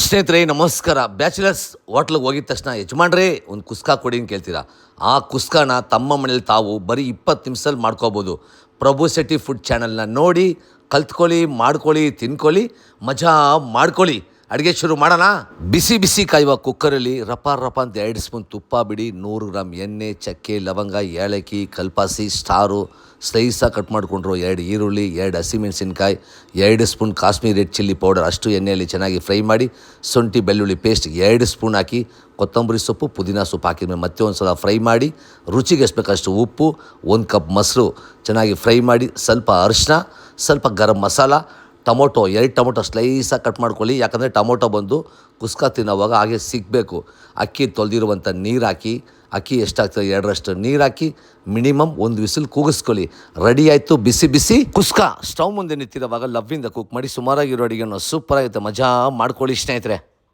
ಸ್ನೇಹಿತರೆ ನಮಸ್ಕಾರ. ಬ್ಯಾಚುಲರ್ಸ್ ಹೋಟ್ಲಿಗೆ ಹೋಗಿದ ತಕ್ಷಣ ಯಜಮಾನ್ರೇ ಒಂದು ಕುಸ್ಕಾ ಕೊಡಿ ಅಂತ ಕೇಳ್ತೀರಾ. ಆ ಕುಸ್ಕಾನ ತಮ್ಮ ಮನೇಲಿ ತಾವು ಬರೀ 20 ನಿಮಿಷದಲ್ಲಿ ಮಾಡ್ಕೋಬೋದು. ಪ್ರಭು ಶೆಟ್ಟಿ ಫುಡ್ ಚಾನಲ್ನ ನೋಡಿ ಕಲ್ತ್ಕೊಳ್ಳಿ, ಮಾಡ್ಕೊಳ್ಳಿ, ತಿನ್ಕೊಳ್ಳಿ, ಮಜಾ ಮಾಡ್ಕೊಳ್ಳಿ. ಅಡುಗೆ ಶುರು ಮಾಡೋಣ. ಬಿಸಿ ಬಿಸಿ ಕಾಯುವ ಕುಕ್ಕರಲ್ಲಿ ರಪ ಅಂತ 2 ಸ್ಪೂನ್ ತುಪ್ಪ ಬಿಡಿ, 100 ಗ್ರಾಮ್ ಎಣ್ಣೆ, ಚಕ್ಕೆ, ಲವಂಗ, ಏಲಕ್ಕಿ, ಕಲ್ಪಾಸಿ, ಸ್ಟಾರು, ಸ್ಲೈಸಾಗಿ ಕಟ್ ಮಾಡಿಕೊಂಡ್ರು 2 ಈರುಳ್ಳಿ, 2 ಹಸಿಮೆಣಸಿನ್ಕಾಯಿ, 2 spoon Kashmiri red chilli powder ಅಷ್ಟು ಎಣ್ಣೆಯಲ್ಲಿ ಚೆನ್ನಾಗಿ ಫ್ರೈ ಮಾಡಿ, ಶುಂಠಿ ಬೆಳ್ಳುಳ್ಳಿ ಪೇಸ್ಟ್ 2 ಸ್ಪೂನ್ ಹಾಕಿ, ಕೊತ್ತಂಬರಿ ಸೊಪ್ಪು, ಪುದೀನ ಸೊಪ್ಪು ಹಾಕಿದ್ಮೇಲೆ ಮತ್ತೆ ಒಂದು ಸಲ ಫ್ರೈ ಮಾಡಿ, ರುಚಿಗೆ ಎಷ್ಟು ಬೇಕಷ್ಟು ಉಪ್ಪು, 1 ಕಪ್ ಮೊಸರು ಚೆನ್ನಾಗಿ ಫ್ರೈ ಮಾಡಿ, ಸ್ವಲ್ಪ ಅರಿಶಿನ, ಸ್ವಲ್ಪ garam masala, tomato 2 tomato ಸ್ಲೈಸಾಗಿ cut ಮಾಡ್ಕೊಳ್ಳಿ. ಯಾಕಂದರೆ ಟೊಮೊಟೊ ಬಂದು ಕುಸ್ಕಾ ತಿನ್ನೋವಾಗ ಹಾಗೆ ಸಿಗಬೇಕು. ಅಕ್ಕಿ ತೊಳೆದಿರುವಂಥ ನೀರು ಹಾಕಿ, ಅಕ್ಕಿ ಎಷ್ಟಾಗ್ತದೆ 2ರಷ್ಟು ನೀರು ಹಾಕಿ ಮಿನಿಮಮ್ 1 ವಿಸಿಲ್ ಕೂಗಿಸ್ಕೊಳ್ಳಿ. ರೆಡಿ ಆಯಿತು ಬಿಸಿ ಬಿಸಿ ಕುಸ್ಕಾ. ಸ್ಟವ್ ಮುಂದೆ ನಿಂತಿರುವಾಗ ಲವ್ವಿಂದ ಕುಕ್ ಮಾಡಿ ಸುಮಾರಾಗಿರೋ ಅಡುಗೆಯನ್ನು ಸೂಪರಾಗಿರುತ್ತೆ. ಮಜಾ ಮಾಡ್ಕೊಳ್ಳಿ ಸ್ನೇಹಿತರೆ.